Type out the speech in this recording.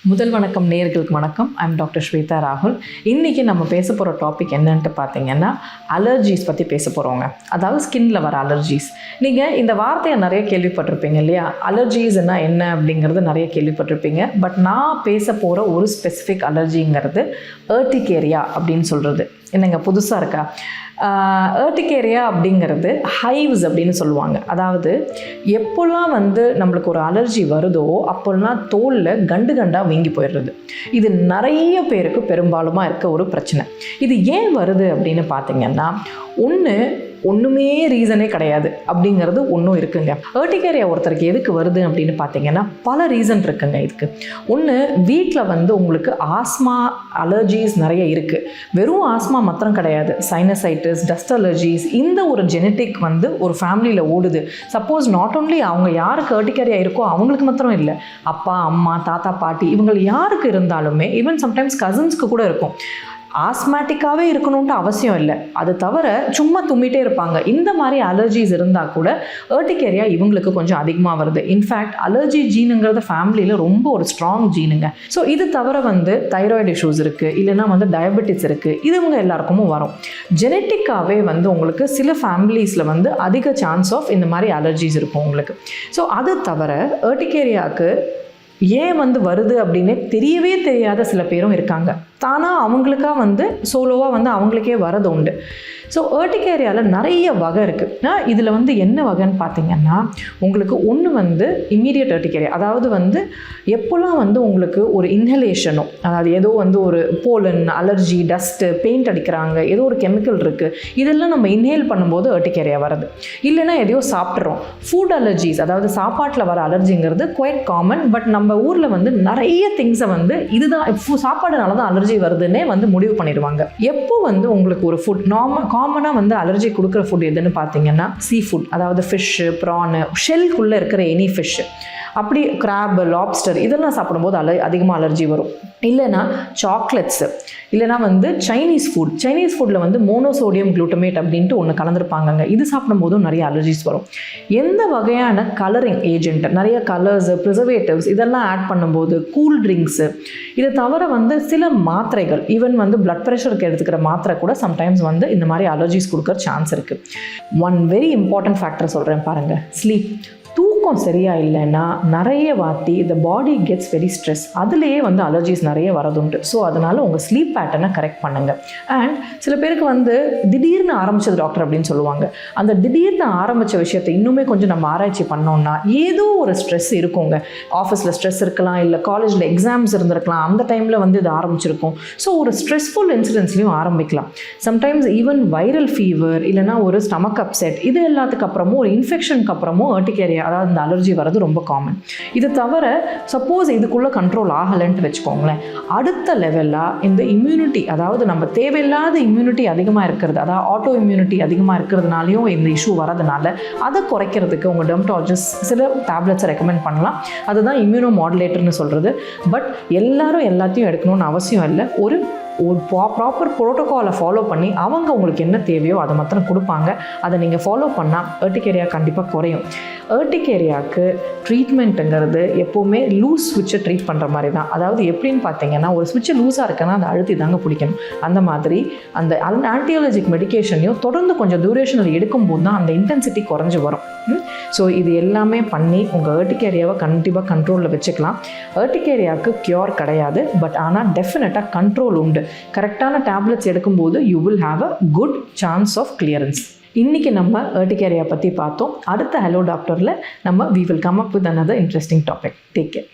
முதல் வணக்கம் நேயர்களுக்கு வணக்கம். ஐம் டாக்டர் ஸ்வேதா ராகுல். இன்றைக்கி நம்ம பேச போகிற டாபிக் என்னன்ட்டு பார்த்தீங்கன்னா அலர்ஜிஸ் பற்றி பேச போகிறோங்க. அதாவது ஸ்கின்ல வர அலர்ஜிஸ். நீங்கள் இந்த வார்த்தையை நிறைய கேள்விப்பட்டிருப்பீங்க இல்லையா? அலர்ஜிஸ்னா என்ன அப்படிங்கிறது நிறைய கேள்விப்பட்டிருப்பீங்க. பட் நான் பேச போகிற ஒரு ஸ்பெசிஃபிக் அலர்ஜிங்கிறது ஏர்டிகேரியா அப்படின்னு சொல்கிறது. என்னங்க புதுசாக இருக்கா? ஏர்டிகேரியா அப்படிங்கிறது ஹைவ்ஸ் அப்படின்னு சொல்லுவாங்க. அதாவது எப்போல்லாம் நம்மளுக்கு ஒரு அலர்ஜி வருதோ அப்போல்லாம் தோலில் கண்டு கண்டாக வீங்கி போயிடுறது. இது நிறைய பேருக்கு பெரும்பாலுமா இருக்க ஒரு பிரச்சனை. இது ஏன் வருது அப்படின்னு பார்த்தீங்கன்னா, ஒன்றுமே ரீசனே கிடையாது அப்படிங்கிறது ஒன்றும் இருக்குங்க. ஏர்டிகேரியா ஒருத்தருக்கு எதுக்கு வருது அப்படின்னு பார்த்தீங்கன்னா பல ரீசன் இருக்குங்க இதுக்கு. ஒன்று, வீட்டில் உங்களுக்கு ஆஸ்மா அலர்ஜிஸ் நிறைய இருக்குது. வெறும் ஆஸ்மா மாத்திரம் கிடையாது, சைனசைட்டிஸ், டஸ்ட் அலர்ஜிஸ், இந்த ஒரு ஜெனட்டிக் ஒரு ஃபேமிலியில் ஓடுது. சப்போஸ் நாட் ஓன்லி அவங்க யாருக்கு ஏர்டிகேரியா இருக்கோ அவங்களுக்கு மாத்திரம் இல்லை, அப்பா அம்மா தாத்தா பாட்டி இவங்க யாருக்கு இருந்தாலுமே, ஈவன் சம்டைம்ஸ் கசின்ஸ்க்கு கூட இருக்கும். ஆஸ்மேட்டிக்காகவே இருக்கணும்ட்டு அவசியம் இல்லை, அது தவிர சும்மா தும்மிட்டே இருப்பாங்க. இந்த மாதிரி அலர்ஜிஸ் இருந்தால் கூட ஏர்டிகேரியா இவங்களுக்கு கொஞ்சம் அதிகமாக வருது. இன்ஃபேக்ட் அலர்ஜி ஜீனுங்கிறது ஃபேமிலியில் ரொம்ப ஒரு ஸ்ட்ராங் ஜீனுங்க. ஸோ இது தவிர தைராய்டு இஷ்யூஸ் இருக்குது, இல்லைனா டயபெட்டிஸ் இருக்குது. இது இவங்க எல்லாருக்குமே வரும். ஜெனட்டிக்காகவே உங்களுக்கு சில ஃபேமிலிஸில் அதிக சான்ஸ் ஆஃப் இந்த மாதிரி அலர்ஜிஸ் இருக்கும் உங்களுக்கு. ஸோ அது தவிர ஏர்டிகேரியாவுக்கு ஏன் வருது அப்படின்னே தெரியவே தெரியாத சில பேரும் இருக்காங்க. தானாக அவங்களுக்காக சோலோவாக அவங்களுக்கே வரது உண்டு. ஸோ ஏர்டிகேரியாவில் நிறைய வகை இருக்குது. இதில் என்ன வகைன்னு பார்த்தீங்கன்னா, உங்களுக்கு ஒன்று இம்மீடியட் ஏர்டிகேரியா. அதாவது எப்போல்லாம் உங்களுக்கு ஒரு இன்ஹலேஷனோ, அதாவது ஏதோ ஒரு போலன் அலர்ஜி, டஸ்ட்டு, பெயிண்ட் அடிக்கிறாங்க, ஏதோ ஒரு கெமிக்கல் இருக்குது, இதெல்லாம் நம்ம இன்ஹேல் பண்ணும்போது ஏர்டிகேரியா வருது. இல்லைன்னா எதையோ சாப்பிட்றோம். ஃபுட் அலர்ஜிஸ், அதாவது சாப்பாட்டில் வர அலர்ஜிங்கிறது குவைட் காமன். பட் நம்ம ஊரில் நிறைய திங்ஸை இதுதான் சாப்பாடுனால தான் அலர்ஜி வருதுன்னே முடிவு பண்ணிடுவாங்க. எப்போ உங்களுக்கு ஒரு ஃபுட் காமனாக அலர்ஜி கொடுக்குற ஃபுட் எதுன்னு பார்த்தீங்கன்னா சீ ஃபுட். அதாவது ஃபிஷ்ஷு, ப்ரானு, ஷெல்குள்ளே இருக்கிற எனி ஃபிஷ்ஷு, அப்படி கிராப், லாப்ஸ்டர் இதெல்லாம் சாப்பிடும்போது அதிகமாக அலர்ஜி வரும். இல்லைனா சாக்லேட்ஸு, இல்லைனா சைனீஸ் ஃபுட்டில் மோனோசோடியம் குளூட்டமேட் அப்படின்ட்டு ஒன்று கலந்துருப்பாங்கங்க. இது சாப்பிடும்போதும் நிறைய அலர்ஜிஸ் வரும். எந்த வகையான கலரிங் ஏஜென்ட், நிறைய கலர்ஸு, ப்ரிசர்வேட்டிவ்ஸ் இதெல்லாம் ஆட் பண்ணும்போது, கூல் ட்ரிங்க்ஸு, இதை தவிர சில மாத்திரைகள், ஈவன் பிளட் ப்ரெஷருக்கு எடுத்துக்கிற மாத்திரை கூட சம்டைம்ஸ் இந்த மாதிரி அலர்ஜிஸ் கொடுக்குற சான்ஸ் இருக்குது. ஒன் வெரி இம்பார்ட்டன்ட் ஃபேக்டர் சொல்கிறேன் பாருங்கள், ஸ்லீப். தூக்கம் சரியாக இல்லைன்னா நிறைய வாட்டி இந்த பாடி கெட்ஸ் வெரி ஸ்ட்ரெஸ். அதுலேயே அலர்ஜிஸ் நிறைய வரதுண்டு. ஸோ அதனால் உங்கள் ஸ்லீப் பேட்டர்னை கரெக்ட் பண்ணுங்கள். அண்ட் சில பேருக்கு திடீர்னு ஆரம்பிச்சது டாக்டர் அப்படின்னு சொல்லுவாங்க. அந்த திடீர்னு ஆரம்பித்த விஷயத்தை இன்னுமே கொஞ்சம் நம்ம ஆராய்ச்சி பண்ணோம்னா ஏதோ ஒரு ஸ்ட்ரெஸ் இருக்குங்க. ஆஃபீஸில் ஸ்ட்ரெஸ் இருக்கலாம், இல்லை காலேஜில் எக்ஸாம்ஸ் இருந்திருக்கலாம், அந்த டைமில் இது ஆரம்பிச்சிருக்கும். ஸோ ஒரு ஸ்ட்ரெஸ்ஃபுல் இன்சிடென்ட்ஸ்லையும் ஆரம்பிக்கலாம். சம்டைம்ஸ் ஈவன் வைரல் ஃபீவர், இல்லைனா ஒரு ஸ்டமக் அப்செட், இது எல்லாத்துக்கு அப்புறமும் ஒரு இன்ஃபெக்ஷனுக்கு அப்புறமும் ஏர்டிகேரியா, அதாவது இந்த அலர்ஜி வரது ரொம்ப காமன். இது தவிர சப்போஸ் இதுக்குள்ளே கண்ட்ரோல் ஆகலைன்ட்டு வச்சுக்கோங்களேன், அடுத்த லெவலாக இந்த இம்யூனிட்டி, அதாவது நம்ம தேவையில்லாத இம்யூனிட்டி அதிகமாக இருக்கிறது, அதாவது ஆட்டோ இம்யூனிட்டி அதிகமாக இருக்கிறதுனாலையும் இந்த இஷ்யூ வரதுனால அதை குறைக்கிறதுக்கு உங்கள் டெர்மட்டாலஜிஸ்ட் சில டேப்லெட்ஸை ரெக்கமெண்ட் பண்ணலாம். அதுதான் இம்யூனோ மாடுலேட்டர்னு சொல்கிறது. பட் எல்லாரும் எல்லாத்தையும் எடுக்கணும்னு அவசியம் இல்லை. ஒரு ப்ராப்பர் ப்ரோட்டோகாலை ஃபாலோ பண்ணி அவங்க உங்களுக்கு என்ன தேவையோ அதை மாத்திரம் கொடுப்பாங்க. அதை நீங்கள் ஃபாலோ பண்ணால் ஏர்டிகேரியா கண்டிப்பாக குறையும். ஏர்டிகேரியாவுக்கு ட்ரீட்மெண்ட்டுங்கிறது எப்போவுமே லூஸ் ஸ்விட்சை ட்ரீட் பண்ணுற மாதிரி தான். அதாவது எப்படின்னு பார்த்தீங்கன்னா, ஒரு ஸ்விட்சை லூஸாக இருக்குன்னா அதை அழுத்தி தாங்க பிடிக்கணும். அந்த மாதிரி அந்த ஆன்டிஅலர்ஜிக் மெடிக்கேஷனையும் தொடர்ந்து கொஞ்சம் டியூரேஷனில் எடுக்கும்போது தான் அந்த இன்டென்சிட்டி குறைஞ்சி வரும். ஸோ இது எல்லாமே பண்ணி உங்கள் ஏர்டிகேரியாவை கண்டிப்பாக கண்ட்ரோலில் வச்சுக்கலாம். ஏர்டிகேரியாவுக்கு க்யூர் கிடையாது, பட் ஆனால் டெஃபினட்டாக கண்ட்ரோல் உண்டு. கரெக்டான டேப்லெட்ஸ் எடுக்கும்போது you will have a good chance of clearance. இன்றைக்கி நம்ம ஏர்டிகேரியா பற்றி பார்த்தோம். அடுத்த ஹலோ டாக்டரில் we will come up with another interesting topic. Take care.